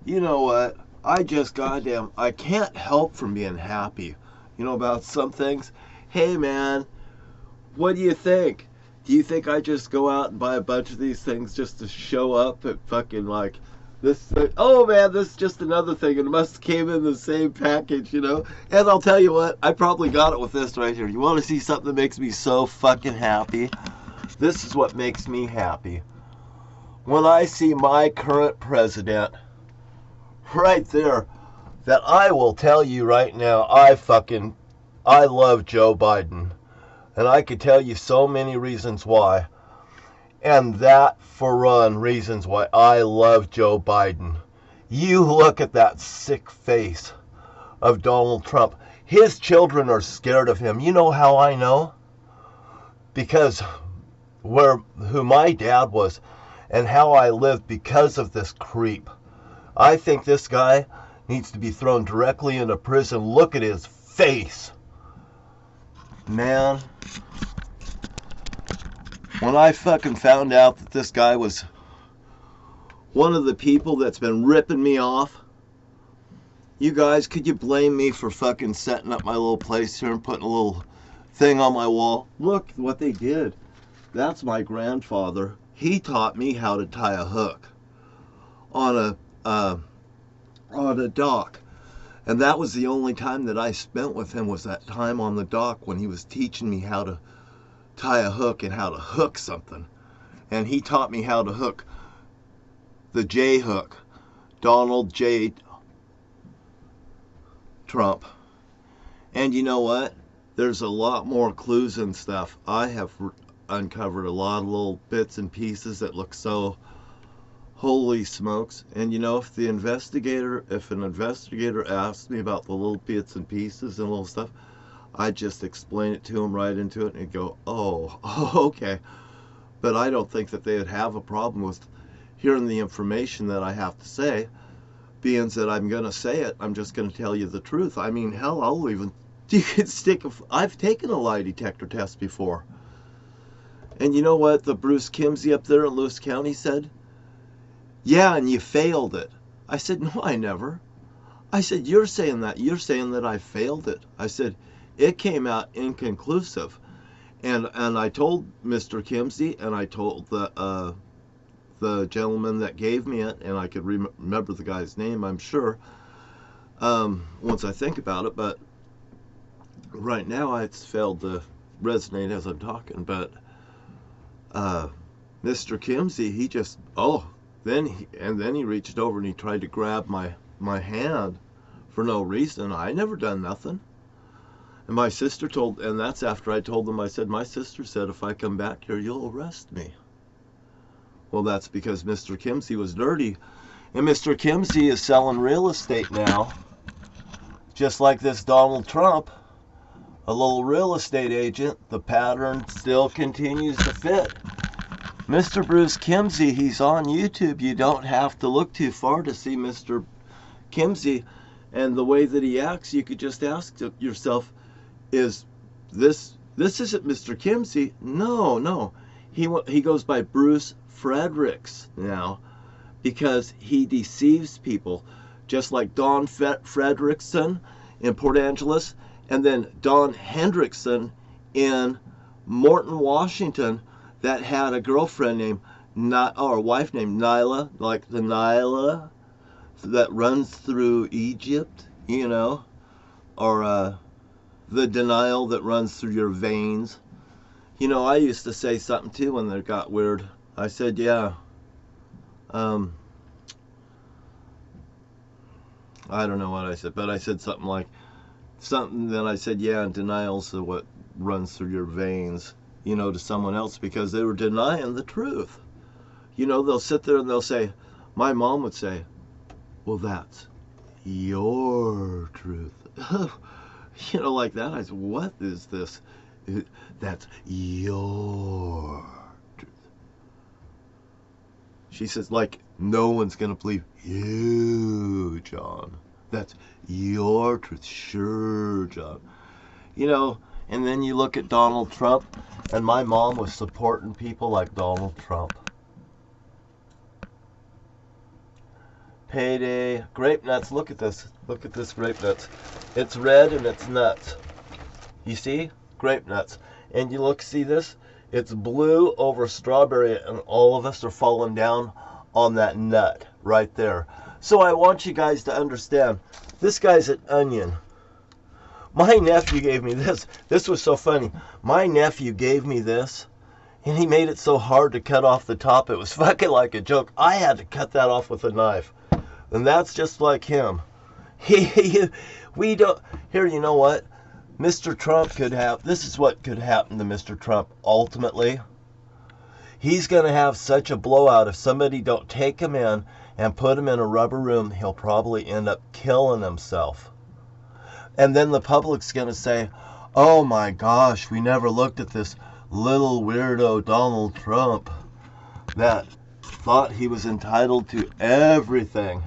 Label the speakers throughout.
Speaker 1: You know what? I can't help from being happy, about some things. Hey, man, what do you think? Do you think I just go out and buy a bunch of these things just to show up at fucking like this thing? Oh man, this is just another thing. It must have came in the same package. And I'll tell you what, I probably got it with this right here. You want to see something that makes me so fucking happy? This is what makes me happy. When I see my current president right there, that I will tell you right now, I love Joe Biden. And I could tell you so many reasons why. And that, for one, reasons why I love Joe Biden. You look at that sick face of Donald Trump. His children are scared of him. You know how I know? Because who my dad was and how I lived because of this creep. I think this guy needs to be thrown directly into prison. Look at his face. Man, when I fucking found out that this guy was one of the people that's been ripping me off, you guys, could you blame me for fucking setting up my little place here and putting a little thing on my wall? Look what they did. That's my grandfather. He taught me how to tie a hook on a dock. And that was the only time that I spent with him, was that time on the dock when he was teaching me how to tie a hook and how to hook something. And he taught me how to hook the J hook, Donald J. Trump. And you know what? There's a lot more clues and stuff. I have uncovered a lot of little bits and pieces that look so holy smokes. And if an investigator asked me about the little bits and pieces and little stuff, I just explain it to him right into it and go, oh, okay. But I don't think that they would have a problem with hearing the information that I have to say, being that I'm going to say it. I'm just going to tell you the truth. I mean, hell, I've taken a lie detector test before. And you know what the Bruce Kimsey up there in Lewis County said? Yeah, and you failed it. I said, no, I never. I said, you're saying that. You're saying that I failed it. I said, it came out inconclusive. And I told Mr. Kimsey, and I told the gentleman that gave me it, and I could remember the guy's name, I'm sure, once I think about it. But right now, it's failed to resonate as I'm talking. But Mr. Kimsey, he just, then he reached over and he tried to grab my hand for no reason. I never done nothing. And my sister and that's after I told them, I said, my sister said, if I come back here, you'll arrest me. Well, that's because Mr. Kimsey was dirty. And Mr. Kimsey is selling real estate now, just like this Donald Trump, a little real estate agent. The pattern still continues to fit. Mr. Bruce Kimsey, he's on YouTube. You don't have to look too far to see Mr. Kimsey. And the way that he acts, you could just ask yourself, is this isn't Mr. Kimsey? No. He goes by Bruce Fredericks now, because he deceives people, just like Don Fredrickson in Port Angeles, and then Don Hendrickson in Morton, Washington, that had a girlfriend named, or a wife named Nyla, like the Nyla that runs through Egypt, or the denial that runs through your veins. I used to say something too when it got weird. I said, yeah, I don't know what I said, but I said something like, then I said, yeah, and denial's what runs through your veins, to someone else, because they were denying the truth. They'll sit there and they'll say, my mom would say, well, that's your truth. Like that. I said, what is this? That's your truth. She says, like, no one's going to believe you, John. That's your truth. Sure, John. And then you look at Donald Trump, and my mom was supporting people like Donald Trump. Payday. Grape nuts. Look at this. Look at this grape nuts. It's red and it's nuts. You see? Grape nuts. And you look, see this? It's blue over strawberry, and all of us are falling down on that nut right there. So I want you guys to understand, this guy's an onion. My nephew gave me this. This was so funny. My nephew gave me this, and he made it so hard to cut off the top. It was fucking like a joke. I had to cut that off with a knife. And that's just like him. We don't, here, you know what? Mr. Trump could have, this is what could happen to Mr. Trump ultimately. He's going to have such a blowout. If somebody don't take him in and put him in a rubber room, he'll probably end up killing himself. And then the public's going to say, oh my gosh, we never looked at this little weirdo Donald Trump that thought he was entitled to everything.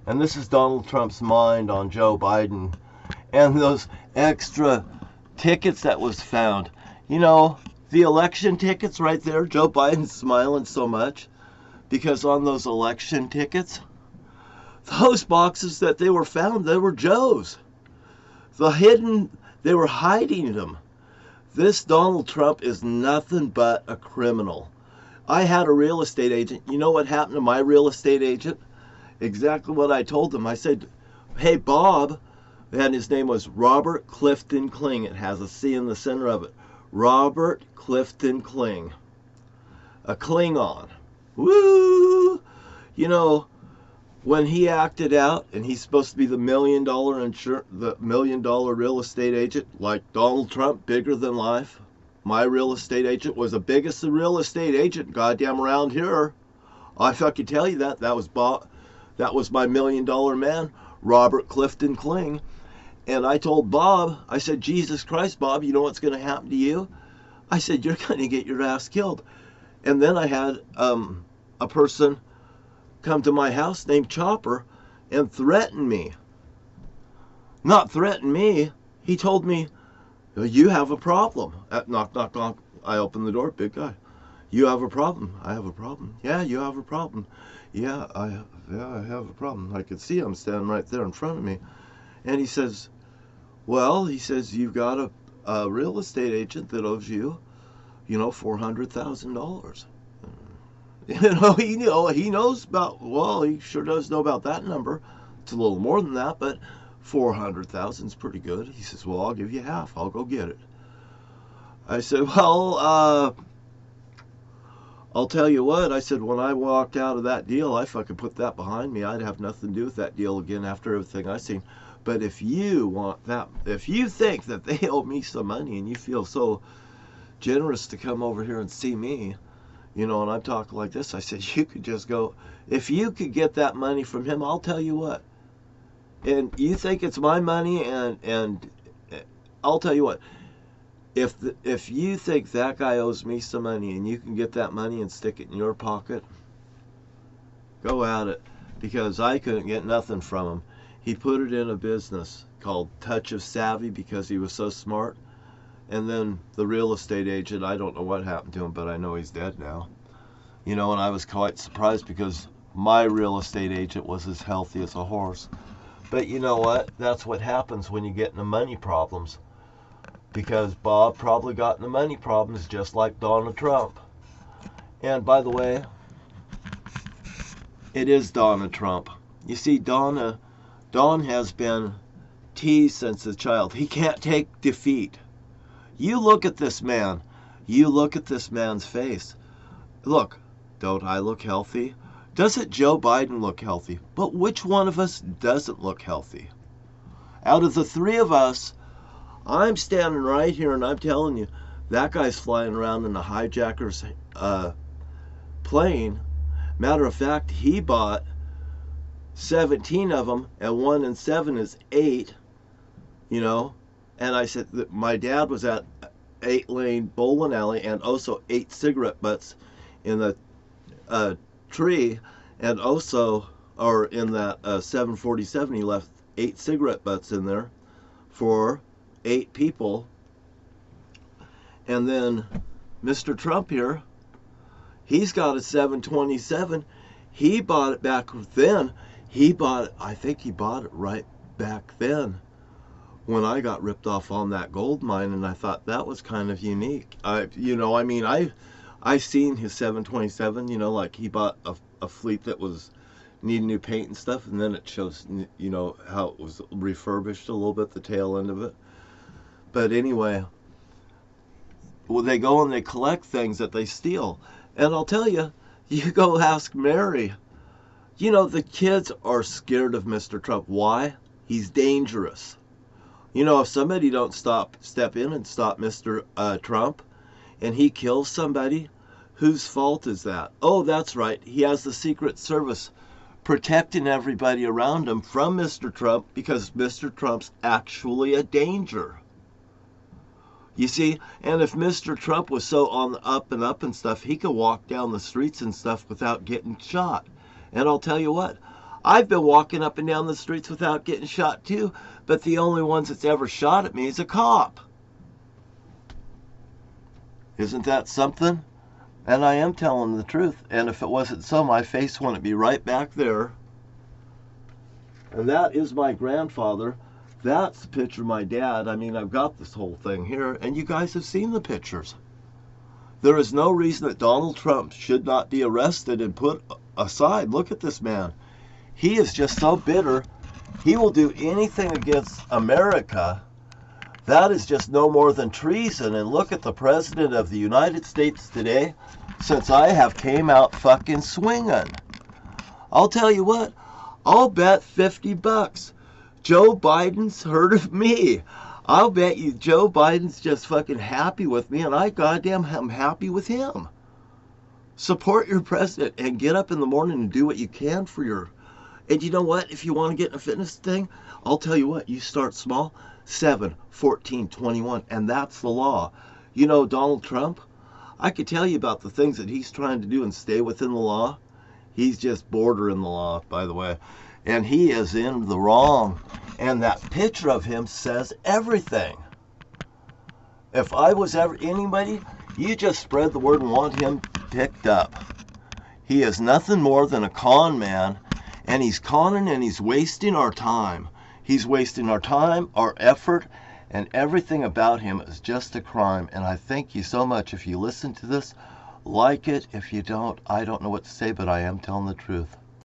Speaker 1: And this is Donald Trump's mind on Joe Biden. And those extra tickets that was found. You know, the election tickets right there, Joe Biden's smiling so much because on those election tickets, those boxes that they were found, they were Joe's. They were hiding them. This Donald Trump is nothing but a criminal. I had a real estate agent. You know what happened to my real estate agent? Exactly what I told him. I said, hey, Bob, and his name was Robert Clifton Kling. It has a C in the center of it. Robert Clifton Kling. A Klingon. Woo! You know, when he acted out, and he's supposed to be the $1 million real estate agent, like Donald Trump, bigger than life. My real estate agent was the biggest real estate agent goddamn around here. I fucking tell you that. That was my $1 million man, Robert Clifton Kling. And I told Bob, I said, Jesus Christ, Bob, you know what's going to happen to you? I said, you're going to get your ass killed. And then I had a person come to my house named Chopper and threaten me. Not threaten me. He told me, you have a problem. Knock, knock, knock. I opened the door, big guy. You have a problem. I have a problem. Yeah, you have a problem. Yeah, I have a problem. I could see him standing right there in front of me. And he says, well, he says, you've got a real estate agent that owes you, $400,000. He knows about, well, he sure does know about that number. It's a little more than that, but 400,000 is pretty good. He says, well, I'll give you half. I'll go get it. I said, well, I'll tell you what. I said, when I walked out of that deal, I fucking put that behind me. I'd have nothing to do with that deal again after everything I seen. But if you think that they owe me some money and you feel so generous to come over here and see me, and I'm talking like this, I said, you could just go, if you could get that money from him, I'll tell you what. And you think it's my money, and I'll tell you what, if you think that guy owes me some money and you can get that money and stick it in your pocket, go at it, because I couldn't get nothing from him. He put it in a business called Touch of Savvy because he was so smart. And then the real estate agent, I don't know what happened to him, but I know he's dead now. And I was quite surprised because my real estate agent was as healthy as a horse. But you know what? That's what happens when you get into money problems. Because Bob probably got into money problems just like Donald Trump. And by the way, it is Donald Trump. You see, Don has been teased since a child. He can't take defeat. You look at this man. You look at this man's face. Look, don't I look healthy? Doesn't Joe Biden look healthy? But which one of us doesn't look healthy? Out of the three of us, I'm standing right here and I'm telling you, that guy's flying around in a hijacker's plane. Matter of fact, he bought 17 of them, and 1 and 7 is 8, And I said that my dad was at 8-lane bowling alley and also 8 cigarette butts in the tree, and also, or in that 747, he left 8 cigarette butts in there for 8 people. And then Mr. Trump here, he's got a 727. He bought it back then. He bought it, I think he bought it right back then when I got ripped off on that gold mine, and I thought that was kind of unique. I seen his 727, like he bought a fleet that was needing new paint and stuff, and then it shows, how it was refurbished a little bit, the tail end of it. But anyway, well, they go and they collect things that they steal. And I'll tell you, you go ask Mary. The kids are scared of Mr. Trump. Why? He's dangerous. If somebody don't step in and stop Mr. Trump, and he kills somebody, whose fault is that? Oh, that's right. He has the Secret Service protecting everybody around him from Mr. Trump because Mr. Trump's actually a danger. You see, and if Mr. Trump was so on the up and up and stuff, he could walk down the streets and stuff without getting shot. And I'll tell you what, I've been walking up and down the streets without getting shot too, but the only ones that's ever shot at me is a cop. Isn't that something? And I am telling the truth. And if it wasn't so, my face wouldn't be right back there. And that is my grandfather. That's the picture of my dad. I mean, I've got this whole thing here, and you guys have seen the pictures. There is no reason that Donald Trump should not be arrested and put aside. Look at this man. He is just so bitter. He will do anything against America. That is just no more than treason. And look at the President of the United States today, since I have came out fucking swinging. I'll tell you what, I'll bet $50 Joe Biden's heard of me. I'll bet you Joe Biden's just fucking happy with me, and I goddamn am happy with him. Support your president and get up in the morning and do what you can for your... And you know what? If you want to get in a fitness thing, I'll tell you what, you start small, 7, 14, 21, and that's the law. Donald Trump, I could tell you about the things that he's trying to do and stay within the law. He's just bordering the law, by the way. And he is in the wrong. And that picture of him says everything. If I was ever anybody, you just spread the word and want him picked up. He is nothing more than a con man, and he's conning and he's wasting our time. He's wasting our time, our effort, and everything about him is just a crime. And I thank you so much. If you listen to this, like it. If you don't, I don't know what to say, but I am telling the truth.